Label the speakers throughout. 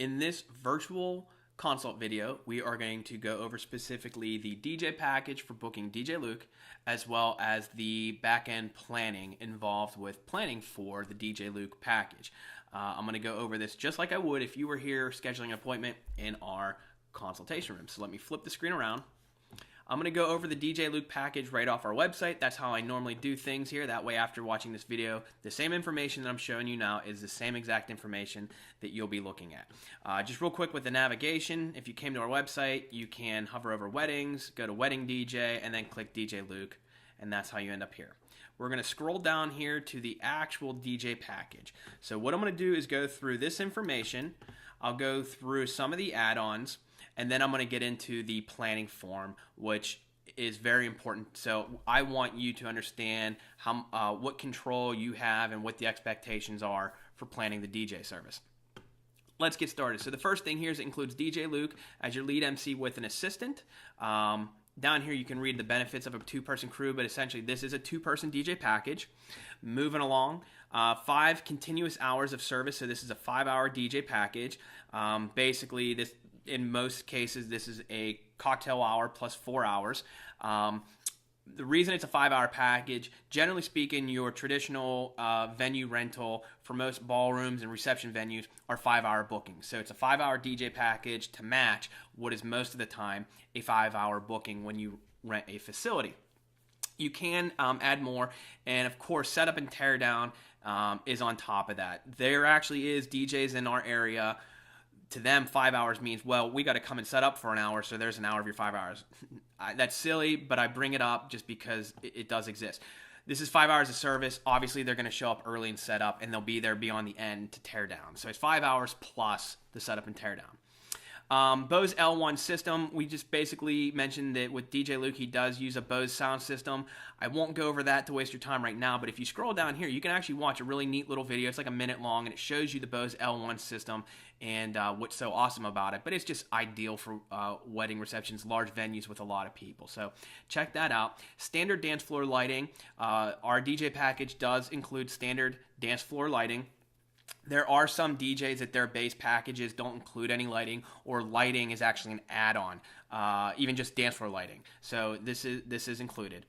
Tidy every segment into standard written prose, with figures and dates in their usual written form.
Speaker 1: In this virtual consult video, we are going to go over specifically the DJ package for booking DJ Luke, as well as the back-end planning involved with planning for the DJ Luke package. I'm going to go over this just like I would if you were here scheduling an appointment in our consultation room. So let me flip the screen around. I'm going to go over the DJ Luke package right off our website. That's how I normally do things here. That way, after watching this video, the same information that I'm showing you now is the same exact information that you'll be looking at. Just real quick with the navigation, if you came to our website, you can hover over weddings, go to wedding DJ, and then click DJ Luke, and that's how you end up here. We're going to scroll down here to the actual DJ package. So what I'm going to do is go through this information. I'll go through some of the add-ons, and then I'm going to get into the planning form, which is very important. So I want you to understand how what control you have and what the expectations are for planning the DJ service. Let's get started. So the first thing here is it includes DJ Luke as your lead MC with an assistant. Down here you can read the benefits of a two-person crew, but essentially this is a two-person DJ package. Moving along, 5 continuous hours of service. So this is a 5-hour DJ package. Basically, this in most cases, this is a cocktail hour plus 4 hours. The reason it's a 5-hour package, generally speaking, your traditional venue rental for most ballrooms and reception venues are 5-hour bookings. So it's a 5-hour DJ package to match what is most of the time a 5-hour booking when you rent a facility. You can add more, and of course, setup and teardown is on top of that. There actually is DJs in our area. To them, 5 hours means, well, we got to come and set up for an hour, so there's an hour of your 5 hours. That's silly, but I bring it up just because it does exist. This is 5 hours of service. Obviously, they're going to show up early and set up, and they'll be there beyond the end to tear down. So it's 5 hours plus the setup and tear down. Bose L1 system, we just basically mentioned that with DJ Luke, he does use a Bose sound system. I won't go over that to waste your time right now, but if you scroll down here, you can actually watch a really neat little video. It's like a minute long, and it shows you the Bose L1 system and what's so awesome about it. But it's just ideal for wedding receptions, large venues with a lot of people. So check that out. Standard dance floor lighting. Our DJ package does include standard dance floor lighting. There are some DJs that their base packages don't include any lighting, or lighting is actually an add-on, even just dance floor lighting. So this is included.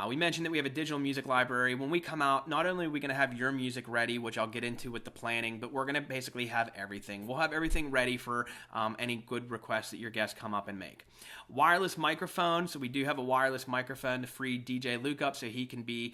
Speaker 1: We mentioned that we have a digital music library. When we come out, not only are we going to have your music ready, which I'll get into with the planning, but we're going to basically have everything. We'll have everything ready for any good requests that your guests come up and make. Wireless microphone. So we do have a wireless microphone to free DJ Luke up so he can be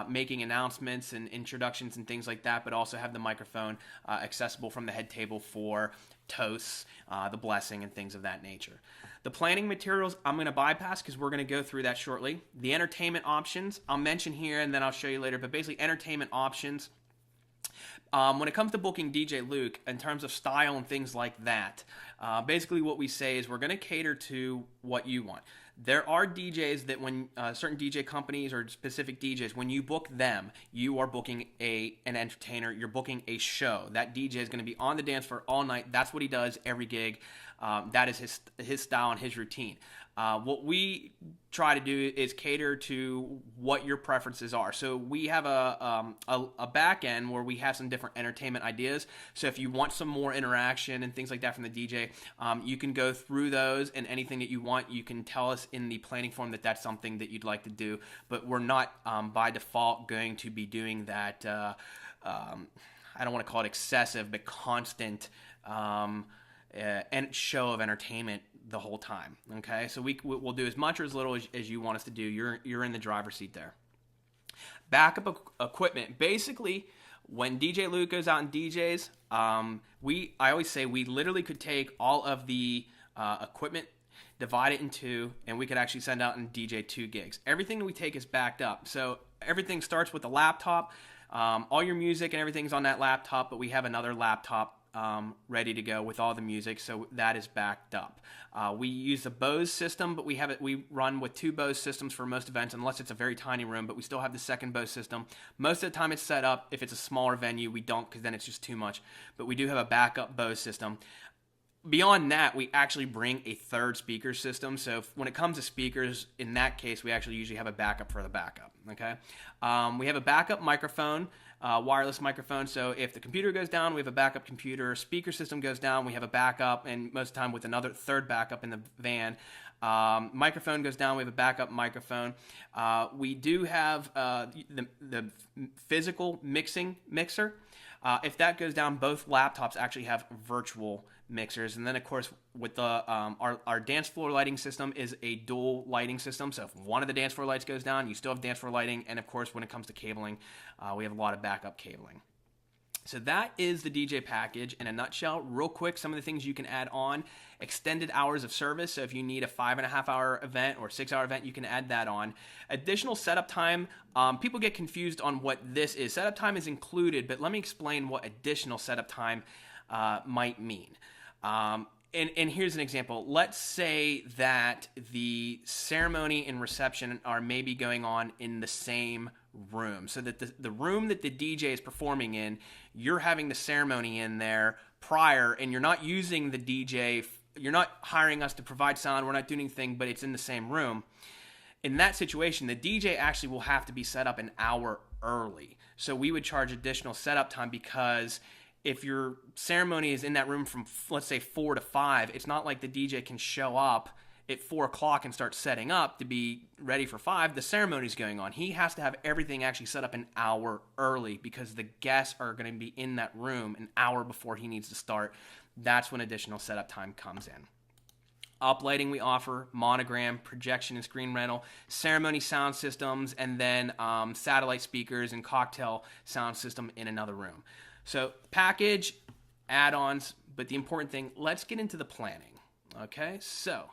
Speaker 1: making announcements and introductions and things like that, but also have the microphone accessible from the head table for toasts, the blessing, and things of that nature. The planning materials I'm going to bypass because we're going to go through that shortly. The entertainment options I'll mention here and then I'll show you later, but basically entertainment options. When it comes to booking DJ Luke, in terms of style and things like that, basically what we say is we're going to cater to what you want. There are DJs that when certain DJ companies or specific DJs, when you book them, you are booking an entertainer. You're booking a show. That DJ is going to be on the dance floor all night. That's what he does every gig. That is his style and his routine. What we try to do is cater to what your preferences are. So we have a back end where we have some different entertainment ideas. So if you want some more interaction and things like that from the DJ, you can go through those, and anything that you want, you can tell us in the planning form that that's something that you'd like to do. But we're not by default going to be doing that. I don't want to call it excessive, but constant and show of entertainment the whole time. Okay, so we'll do as much or as little as you want us to do. You're in the driver's seat there. Backup equipment. Basically, when DJ Luke goes out and DJs, I always say we literally could take all of the equipment, divide it in two, and we could actually send out and DJ 2 gigs. Everything that we take is backed up. So everything starts with a laptop. All your music and everything's on that laptop, but we have another laptop ready to go with all the music, so that is backed up. We use a Bose system, but we run with 2 Bose systems for most events, unless it's a very tiny room, but we still have the second Bose system. Most of the time it's set up. If it's a smaller venue, we don't, because then it's just too much, but we do have a backup Bose system. Beyond that, we actually bring a third speaker system. So when it comes to speakers, in that case, we actually usually have a backup for the backup. Okay, we have a backup microphone. wireless microphone. So if the computer goes down, we have a backup computer. Speaker system goes down, we have a backup, and most of the time with another third backup in the van. Microphone goes down, we have a backup microphone. We do have the physical mixer. If that goes down, both laptops actually have virtual mixers. And then, of course, with the our dance floor lighting system is a dual lighting system. So if one of the dance floor lights goes down, you still have dance floor lighting. And, of course, when it comes to cabling, we have a lot of backup cabling. So that is the DJ package in a nutshell. Real quick, some of the things you can add on. Extended hours of service. So if you need a 5.5 hour event or 6 hour event, you can add that on. Additional setup time. People get confused on what this is. Setup time is included, but let me explain what additional setup time might mean. And here's an example. Let's say that the ceremony and reception are maybe going on in the same room. So that the room that the DJ is performing in, you're having the ceremony in there prior, and you're not using the DJ. You're not hiring us to provide sound. We're not doing anything, but it's in the same room. In that situation, the DJ actually will have to be set up an hour early. So we would charge additional setup time because if your ceremony is in that room from, let's say, 4 to 5, it's not like the DJ can show up at 4 o'clock and start setting up to be ready for 5. The ceremony's going on. He has to have everything actually set up an hour early because the guests are going to be in that room an hour before he needs to start. That's when additional setup time comes in. Uplighting we offer, monogram, projection and screen rental, ceremony sound systems, and then satellite speakers and cocktail sound system in another room. So package, add-ons, but the important thing, let's get into the planning. Okay, so,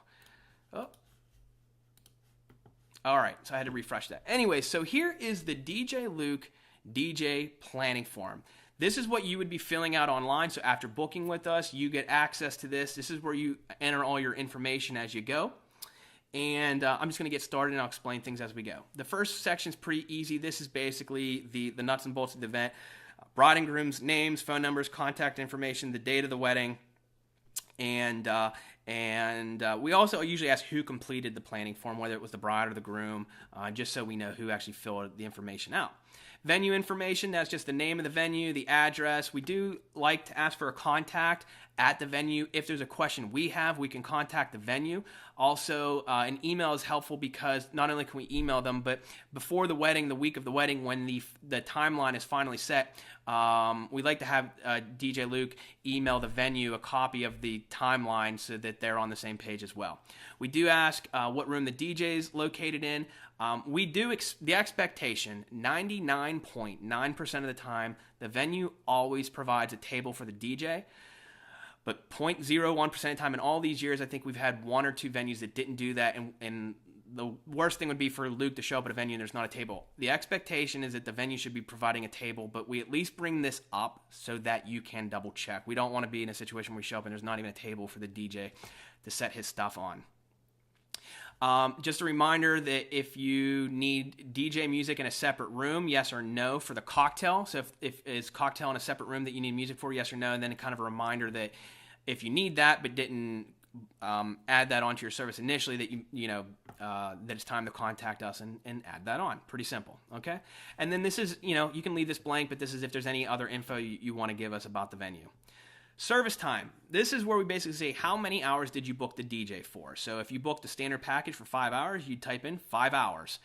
Speaker 1: all right, so I had to refresh that. Anyway, so here is the DJ Luke DJ planning form. This is what you would be filling out online. So after booking with us, you get access to this. This is where you enter all your information as you go. And I'm just going to get started and I'll explain things as we go. The first section is pretty easy. This is basically the nuts and bolts of the event. Bride and groom's names, phone numbers, contact information, the date of the wedding. And we also usually ask who completed the planning form, whether it was the bride or the groom, just so we know who actually filled the information out. Venue information, that's just the name of the venue, the address. We do like to ask for a contact at the venue. If there's a question we have, we can contact the venue. Also, an email is helpful because not only can we email them, but before the wedding, the week of the wedding, when the timeline is finally set, we like to have DJ Luke email the venue a copy of the timeline so that they're on the same page as well. We do ask what room the DJ is located in. We do the expectation, 99.9% of the time, the venue always provides a table for the DJ. But 0.01% of the time in all these years, I think we've had 1 or 2 venues that didn't do that. And the worst thing would be for Luke to show up at a venue and there's not a table. The expectation is that the venue should be providing a table, but we at least bring this up so that you can double check. We don't want to be in a situation where we show up and there's not even a table for the DJ to set his stuff on. Just a reminder that if you need DJ music in a separate room, yes or no for the cocktail. So if it's cocktail in a separate room that you need music for, yes or no, and then kind of a reminder that if you need that but didn't add that onto your service initially, that that it's time to contact us and add that on. Pretty simple, okay? And then this is, you can leave this blank, but this is if there's any other info you want to give us about the venue. Service time. This is where we basically say how many hours did you book the DJ for. So if you booked the standard package for 5 hours, you'd type in 5 hours.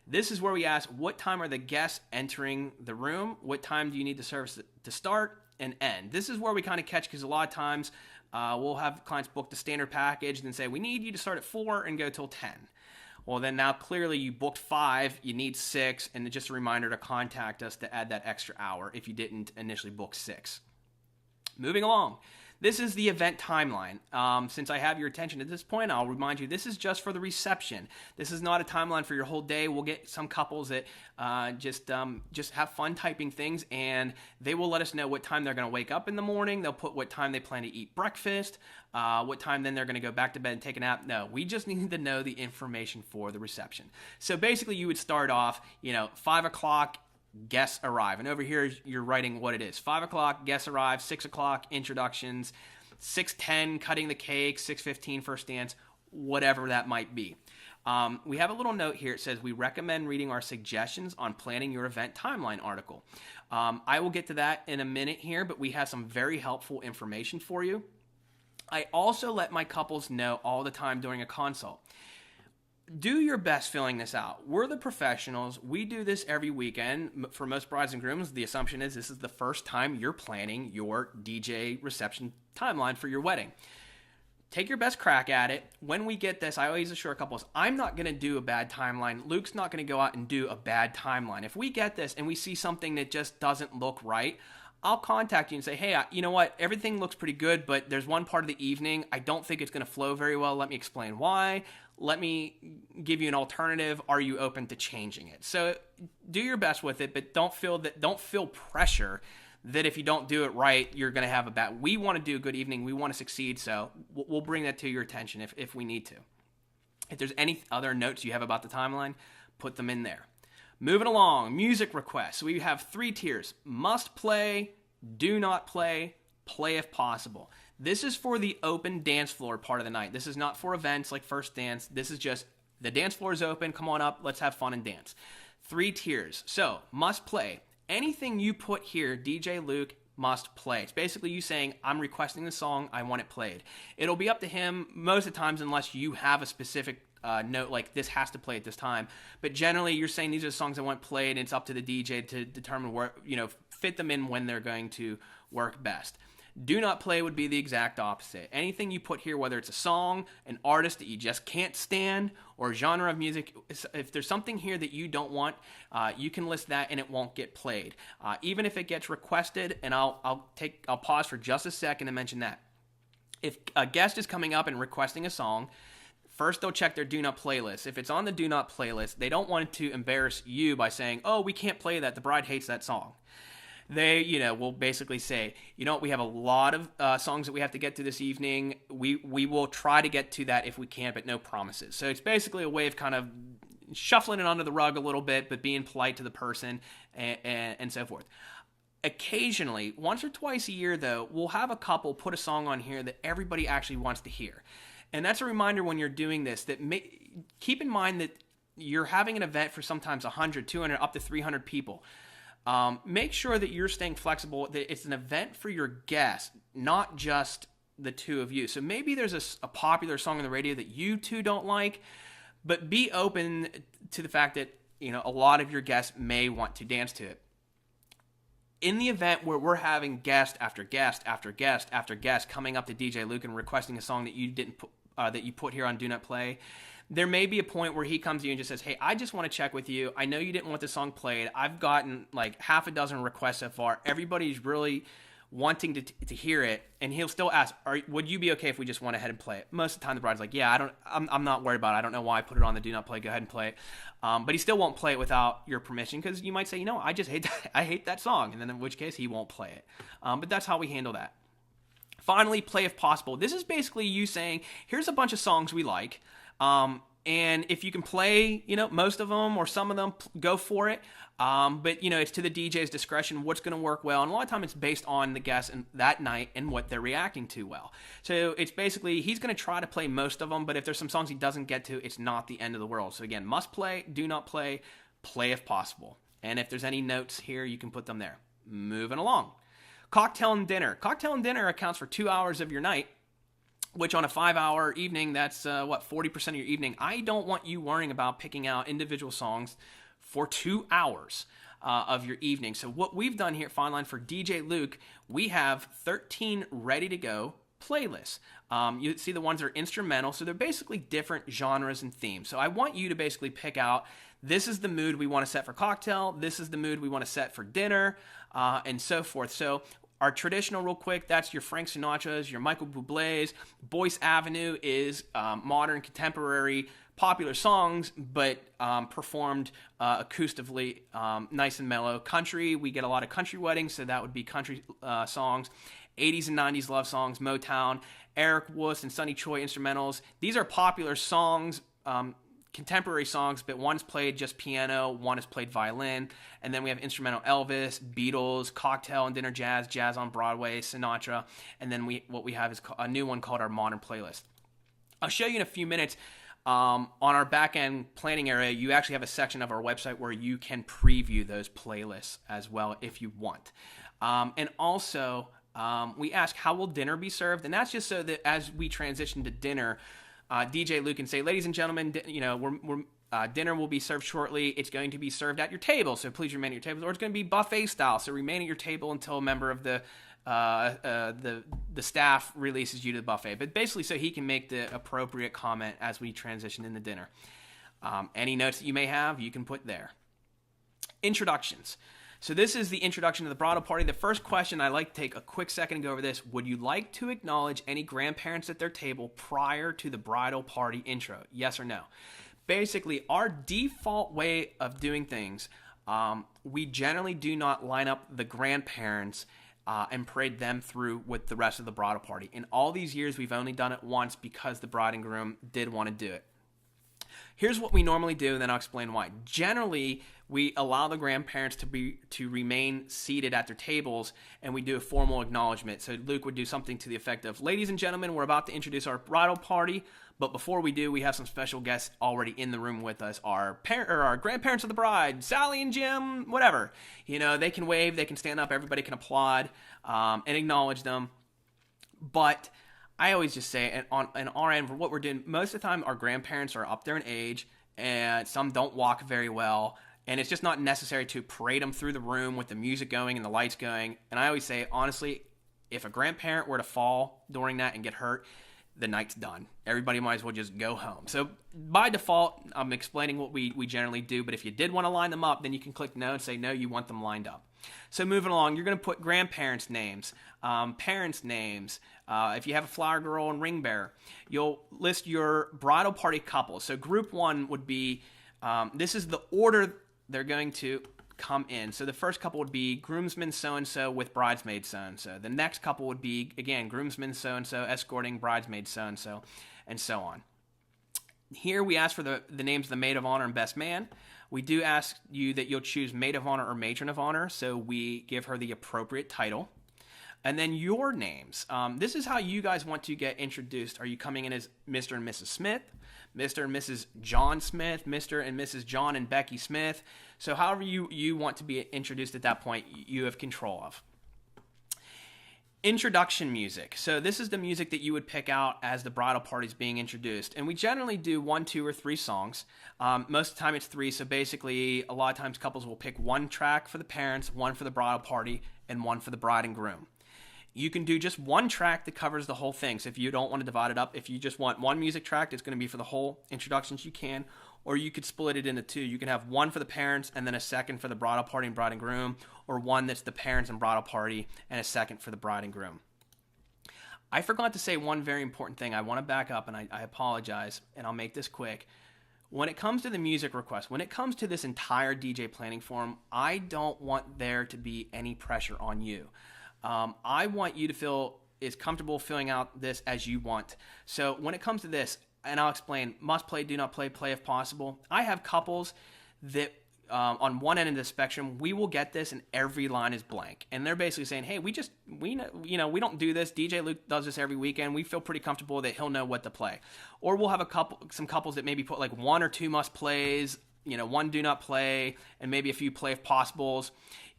Speaker 1: This is where we ask what time are the guests entering the room, what time do you need the service to start and end. This is where we kind of catch, because a lot of times we'll have clients book the standard package and then say we need you to start at 4 and go till 10. Well, then now clearly you booked 5, you need 6, and just a reminder to contact us to add that extra hour if you didn't initially book 6. Moving along, this is the event timeline. Since I have your attention at this point, I'll remind you this is just for the reception. This is not a timeline for your whole day. We'll get some couples that just have fun typing things, and they will let us know what time they're going to wake up in the morning. They'll put what time they plan to eat breakfast, what time then they're going to go back to bed and take a nap. No, we just need to know the information for the reception. So basically, you would start off, 5 o'clock. Guests arrive. And over here, you're writing what it is. 5 o'clock, guests arrive. 6 o'clock, introductions. 6:10, cutting the cake. 6:15, first dance. Whatever that might be. We have a little note here. It says, we recommend reading our suggestions on planning your event timeline article. I will get to that in a minute here, but we have some very helpful information for you. I also let my couples know all the time during a consult. Do your best filling this out. We're the professionals. We do this every weekend. For most brides and grooms, the assumption is this is the first time you're planning your DJ reception timeline for your wedding. Take your best crack at it. When we get this, I always assure couples, I'm not going to do a bad timeline. Luke's not going to go out and do a bad timeline. If we get this and we see something that just doesn't look right, I'll contact you and say, hey, you know what? Everything looks pretty good, but there's one part of the evening I don't think it's going to flow very well. Let me explain why. Let me give you an alternative. Are you open to changing it? So do your best with it, but don't feel pressure that if you don't do it right, you're going to have a bad. We want to do a good evening. We want to succeed. So we'll bring that to your attention if we need to. If there's any other notes you have about the timeline, put them in there. Moving along, music requests. So we have 3 tiers: must play, do not play, play if possible. This is for the open dance floor part of the night. This is not for events like First Dance. This is just the dance floor is open. Come on up. Let's have fun and dance. 3 tiers. So must play. Anything you put here, DJ Luke must play. It's basically you saying, I'm requesting the song. I want it played. It'll be up to him most of the times unless you have a specific note like this has to play at this time. But generally you're saying these are the songs I want played, and it's up to the DJ to determine where, fit them in when they're going to work best. Do not play would be the exact opposite. Anything you put here, whether it's a song, an artist that you just can't stand, or a genre of music, if there's something here that you don't want, you can list that and it won't get played. Even if it gets requested, and I'll pause for just a second to mention that. If a guest is coming up and requesting a song, first they'll check their do not playlist. If it's on the do not playlist, they don't want to embarrass you by saying, oh, we can't play that. The bride hates that song. They, will basically say, you know what, we have a lot of songs that we have to get to this evening. We will try to get to that if we can, but no promises. So it's basically a way of kind of shuffling it under the rug a little bit, but being polite to the person and so forth. Occasionally, once or twice a year though, we'll have a couple put a song on here that everybody actually wants to hear. And that's a reminder when you're doing this that keep in mind that you're having an event for sometimes 100, 200, up to 300 people. Make sure that you're staying flexible, that it's an event for your guests, not just the two of you. So maybe there's a popular song on the radio that you two don't like, but be open to the fact that, a lot of your guests may want to dance to it. In the event where we're having guest after guest after guest after guest coming up to DJ Luke and requesting a song that you didn't put, that you put here on Do Not Play, there may be a point where he comes to you and just says, hey, I just want to check with you. I know you didn't want the song played. I've gotten like half a dozen requests so far. Everybody's really wanting to hear it. And he'll still ask, would you be okay if we just went ahead and play it? Most of the time the bride's like, yeah, I'm not worried about it. I don't know why I put it on the Do Not Play. Go ahead and play it. But he still won't play it without your permission, because you might say, I just hate that. I hate that song. And then in which case he won't play it. But that's how we handle that. Finally, play if possible. This is basically you saying, here's a bunch of songs we like. And if you can play, most of them or some of them, go for it. But, it's to the DJ's discretion what's going to work well. And a lot of time it's based on the guests and that night and what they're reacting to well. So it's basically, he's going to try to play most of them. But if there's some songs he doesn't get to, it's not the end of the world. So again, must play, do not play, play if possible. And if there's any notes here, you can put them there. Moving along. Cocktail and dinner. Cocktail and dinner accounts for 2 hours of your night, which on a 5-hour evening, that's 40% of your evening. I don't want you worrying about picking out individual songs for 2 hours of your evening. So what we've done here at FineLine for DJ Luke, we have 13 ready to go playlists. You see the ones that are instrumental, so they're basically different genres and themes. So I want you to basically pick out, this is the mood we want to set for cocktail, this is the mood we want to set for dinner, and so forth. So our traditional, real quick, that's your Frank Sinatra's, your Michael Bublé's. Boyce Avenue is modern, contemporary, popular songs, but performed acoustically, nice and mellow. Country, we get a lot of country weddings, so that would be country songs. 80s and 90s love songs, Motown, Eric Wuss and Sonny Choi instrumentals. These are popular songs, contemporary songs, but one's played just piano, one is played violin, and then we have instrumental Elvis, Beatles, cocktail and dinner jazz, jazz on Broadway, Sinatra, and then what we have is a new one called our modern playlist. I'll show you in a few minutes On our back-end planning area, you actually have a section of our website where you can preview those playlists as well if you want. And also, we ask, how will dinner be served? And that's just so that as we transition to dinner, DJ Luke can say, ladies and gentlemen, dinner will be served shortly. It's going to be served at your table, so please remain at your table. Or it's going to be buffet style, so remain at your table until a member of the staff releases you to the buffet. But basically, so he can make the appropriate comment as we transition into dinner. Any notes that you may have, you can put there. Introductions. So this is the introduction to the bridal party. The first question, I'd like to take a quick second to go over this. Would you like to acknowledge any grandparents at their table prior to the bridal party intro? Yes or no? Basically, our default way of doing things, we generally do not line up the grandparents and parade them through with the rest of the bridal party. In all these years, we've only done it once because the bride and groom did want to do it. Here's what we normally do, and then I'll explain why. Generally, we allow the grandparents to remain seated at their tables, and we do a formal acknowledgement. So Luke would do something to the effect of, ladies and gentlemen, we're about to introduce our bridal party, but before we do, we have some special guests already in the room with us. Our grandparents of the bride, Sally and Jim, whatever. They can wave, they can stand up, everybody can applaud and acknowledge them. But I always just say, on our end, for what we're doing, most of the time our grandparents are up there in age, and some don't walk very well, and it's just not necessary to parade them through the room with the music going and the lights going. And I always say, honestly, if a grandparent were to fall during that and get hurt, the night's done. Everybody might as well just go home. So by default, I'm explaining what we generally do, but if you did want to line them up, then you can click no and say no, you want them lined up. So moving along, you're going to put grandparents' names, parents' names. If you have a flower girl and ring bearer, you'll list your bridal party couples. So group one would be, this is the order they're going to come in. So the first couple would be groomsmen so-and-so with bridesmaid so-and-so. The next couple would be, again, groomsmen so-and-so escorting bridesmaid so-and-so, and so on. Here we ask for the names of the maid of honor and best man. We do ask you that you'll choose maid of honor or matron of honor, so we give her the appropriate title. And then your names. This is how you guys want to get introduced. Are you coming in as Mr. and Mrs. Smith, Mr. and Mrs. John Smith, Mr. and Mrs. John and Becky Smith? So however you want to be introduced at that point, you have control of. Introduction music. So this is the music that you would pick out as the bridal party is being introduced. And we generally do 1, 2, or 3 songs. Most of the time it's 3. So basically, a lot of times couples will pick 1 track for the parents, 1 for the bridal party, and 1 for the bride and groom. You can do just 1 track that covers the whole thing. So if you don't want to divide it up, if you just want 1 music track, it's going to be for the whole introductions you can. Or you could split it into 2. You can have 1 for the parents and then a second for the bridal party and bride and groom, or 1 that's the parents and bridal party and a second for the bride and groom. I forgot to say one very important thing. I want to back up, and I apologize, and I'll make this quick. When it comes to the music request, when it comes to this entire DJ planning form, I don't want there to be any pressure on you. I want you to feel as comfortable filling out this as you want. So when it comes to this, and I'll explain, must play, do not play, play if possible. I have couples that on one end of the spectrum, we will get this and every line is blank. And they're basically saying, hey, we don't do this. DJ Luke does this every weekend. We feel pretty comfortable that he'll know what to play. Or we'll have some couples that maybe put like 1 or 2 must plays, 1 do not play, and maybe a few play if possibles.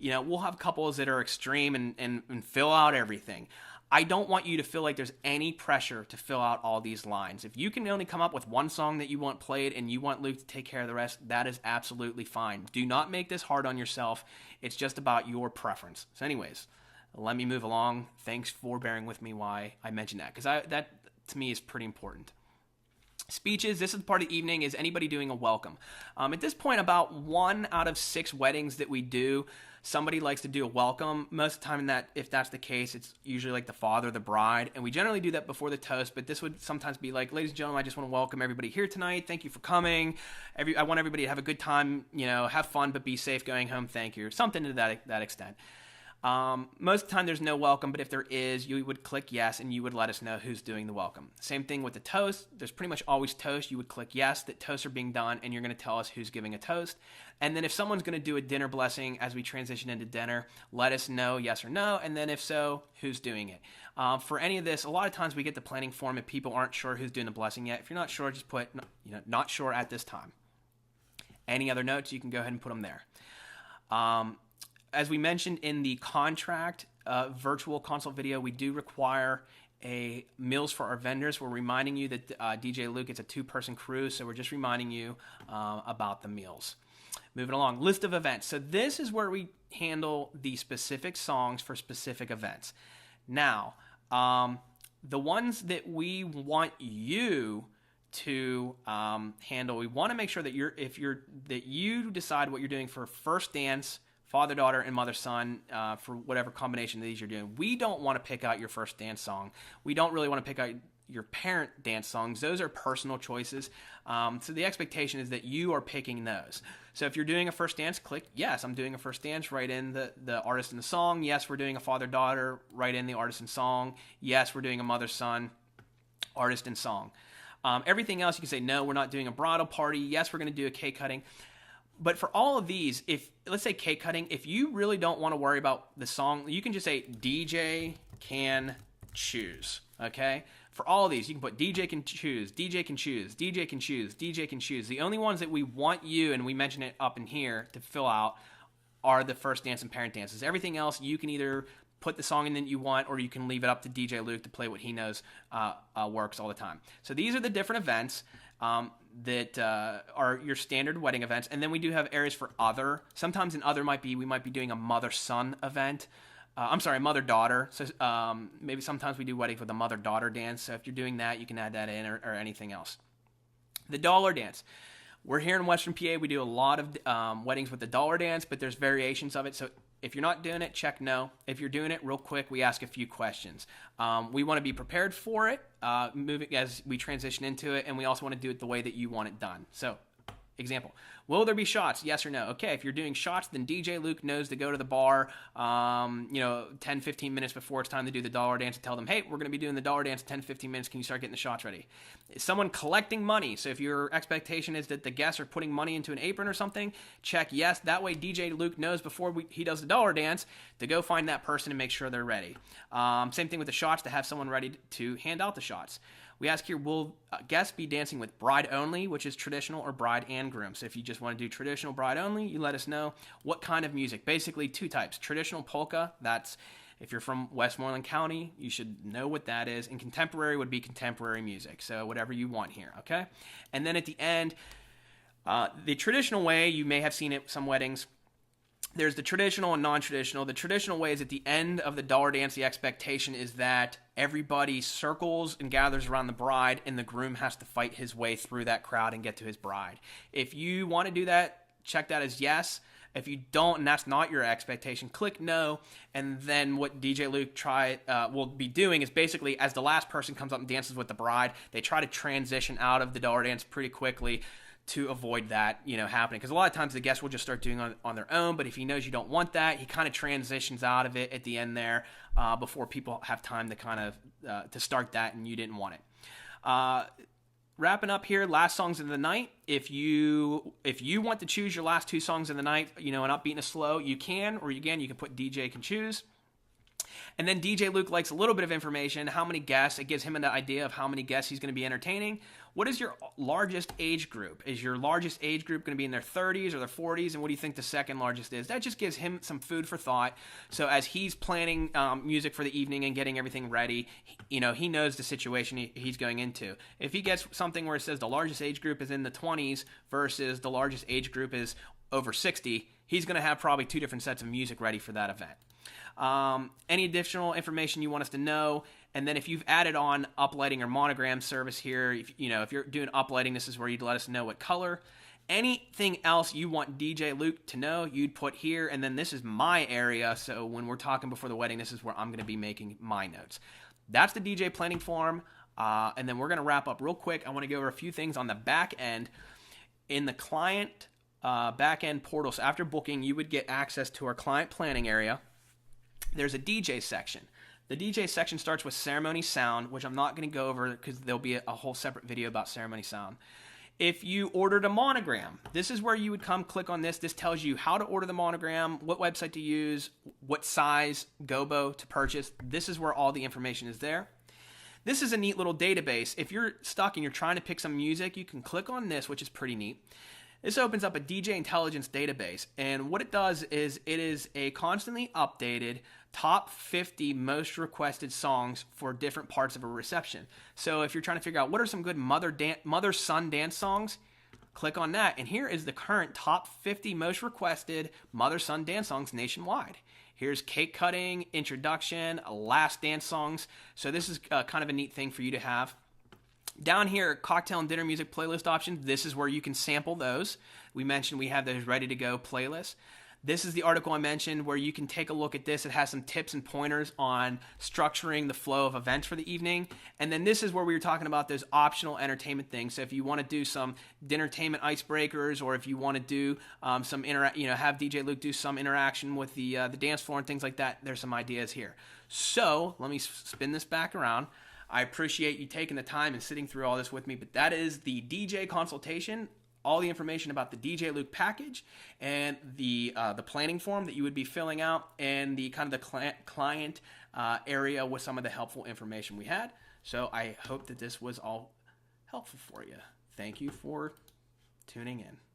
Speaker 1: We'll have couples that are extreme and fill out everything. I don't want you to feel like there's any pressure to fill out all these lines. If you can only come up with 1 song that you want played and you want Luke to take care of the rest, that is absolutely fine. Do not make this hard on yourself. It's just about your preference. So anyways, let me move along. Thanks for bearing with me why I mentioned that, because that to me is pretty important. Speeches, this is the part of the evening, is anybody doing a welcome. At this point, about 1 out of 6 weddings that we do, somebody likes to do a welcome. Most of the time, if that's the case, it's usually like the father, the bride, and we generally do that before the toast, but this would sometimes be like, ladies and gentlemen, I just want to welcome everybody here tonight. Thank you for coming. I want everybody to have a good time, have fun, but be safe going home. Thank you. Something to that extent. Most of the time there's no welcome, but if there is, you would click yes and you would let us know who's doing the welcome. Same thing with the toast. There's pretty much always toast. You would click yes that toasts are being done and you're going to tell us who's giving a toast. And then if someone's going to do a dinner blessing as we transition into dinner, let us know yes or no, and then if so, who's doing it. For any of this, a lot of times we get the planning form if people aren't sure who's doing the blessing yet. If you're not sure, just put not sure at this time. Any other notes, you can go ahead and put them there. As we mentioned in the contract virtual consult video, we do require a meals for our vendors. We're reminding you that DJ Luke, it's a 2-person crew, so we're just reminding you about the meals. Moving along, list of events. So this is where we handle the specific songs for specific events. Now, the ones that we want you to handle, we want to make sure that you decide what you're doing for first dance, father-daughter, and mother-son for whatever combination of these you're doing. We don't want to pick out your first dance song. We don't really want to pick out your parent dance songs. Those are personal choices. So the expectation is that you are picking those. So if you're doing a first dance, click yes, I'm doing a first dance, write in the artist and the song. Yes, we're doing a father-daughter, write in the artist and song. Yes, we're doing a mother-son, artist and song. Everything else you can say, no, we're not doing a bridal party. Yes, we're going to do a cake cutting. But for all of these, let's say cake cutting, if you really don't want to worry about the song, you can just say DJ can choose, okay? For all of these, you can put DJ can choose, DJ can choose, DJ can choose, DJ can choose. The only ones that we want you, and we mention it up in here, to fill out are the first dance and parent dances. Everything else, you can either put the song in that you want, or you can leave it up to DJ Luke to play what he knows works all the time. So these are the different events that are your standard wedding events. And then we do have areas for other. Sometimes in other we might be doing a mother-son event. Mother-daughter. So maybe sometimes we do weddings with a mother-daughter dance. So if you're doing that, you can add that in or anything else. The dollar dance. We're here in Western PA. We do a lot of weddings with the dollar dance, but there's variations of it. So if you're not doing it, check no. If you're doing it, real quick, we ask a few questions. We want to be prepared for it, moving as we transition into it, and we also want to do it the way that you want it done. So, example, will there be shots? Yes or no? Okay, if you're doing shots, then DJ Luke knows to go to the bar, 10, 15 minutes before it's time to do the dollar dance and tell them, hey, we're going to be doing the dollar dance in 10, 15 minutes. Can you start getting the shots ready? Is someone collecting money? So if your expectation is that the guests are putting money into an apron or something, check yes. That way DJ Luke knows before he does the dollar dance to go find that person and make sure they're ready. Same thing with the shots, to have someone ready to hand out the shots. We ask here, will guests be dancing with bride only, which is traditional, or bride and groom? So if you just want to do traditional bride only, you let us know. What kind of music? Basically 2 types. Traditional polka, that's if you're from Westmoreland County, you should know what that is. And contemporary would be contemporary music. So whatever you want here, okay? And then at the end, the traditional way, you may have seen it some weddings, there's the traditional and non-traditional. The traditional way is at the end of the dollar dance, the expectation is that everybody circles and gathers around the bride, and the groom has to fight his way through that crowd and get to his bride. If you want to do that, check that as yes. If you don't, and that's not your expectation, click no. And then what DJ Luke will be doing is basically, as the last person comes up and dances with the bride, they try to transition out of the dollar dance pretty quickly to avoid that, happening. Because a lot of times the guest will just start doing it on their own, but if he knows you don't want that, he kind of transitions out of it at the end there before people have time to kind of to start that and you didn't want it. Wrapping up here, last songs of the night. If you want to choose your last 2 songs of the night, an upbeat and a slow, you can, or again, you can put DJ can choose. And then DJ Luke likes a little bit of information, how many guests. It gives him an idea of how many guests he's going to be entertaining. What is your largest age group? Is your largest age group going to be in their 30s or their 40s? And what do you think the second largest is? That just gives him some food for thought. So as he's planning music for the evening and getting everything ready, he knows the situation he's going into. If he gets something where it says the largest age group is in the 20s versus the largest age group is over 60, he's going to have probably 2 different sets of music ready for that event. Any additional information you want us to know, and then if you've added on uplighting or monogram service here, if you're doing uplighting, this is where you'd let us know what color. Anything else you want DJ Luke to know, you'd put here, and then this is my area, so when we're talking before the wedding, this is where I'm going to be making my notes. That's the DJ planning form, and then we're going to wrap up real quick. I want to go over a few things on the back end. In the client back end portal, so after booking, you would get access to our client planning area. there's a DJ section. The DJ section starts with ceremony sound, which I'm not going to go over because there'll be a whole separate video about ceremony sound. If you ordered a monogram, this is where you would come click on this. This tells you how to order the monogram, what website to use, what size gobo to purchase. This is where all the information is there. This is a neat little database. If you're stuck and you're trying to pick some music, you can click on this, which is pretty neat. This opens up a DJ intelligence database, and what it does is it is a constantly updated top 50 most requested songs for different parts of a reception. So if you're trying to figure out what are some good mother-son dance songs, click on that, and here is the current top 50 most requested mother-son dance songs nationwide. Here's cake cutting, introduction, last dance songs. So this is kind of a neat thing for you to have. Down here, cocktail and dinner music playlist options. This is where you can sample those. We mentioned we have those ready to go playlists. This is the article I mentioned where you can take a look at this. It has some tips and pointers on structuring the flow of events for the evening. And then this is where we were talking about those optional entertainment things. So if you want to do some dinnertainment icebreakers, or if you want to do have DJ Luke do some interaction with the dance floor and things like that, there's some ideas here. So let me spin this back around. I appreciate you taking the time and sitting through all this with me, but that is the DJ consultation, all the information about the DJ Luke package, and the planning form that you would be filling out, and the kind of the client area with some of the helpful information we had. So I hope that this was all helpful for you. Thank you for tuning in.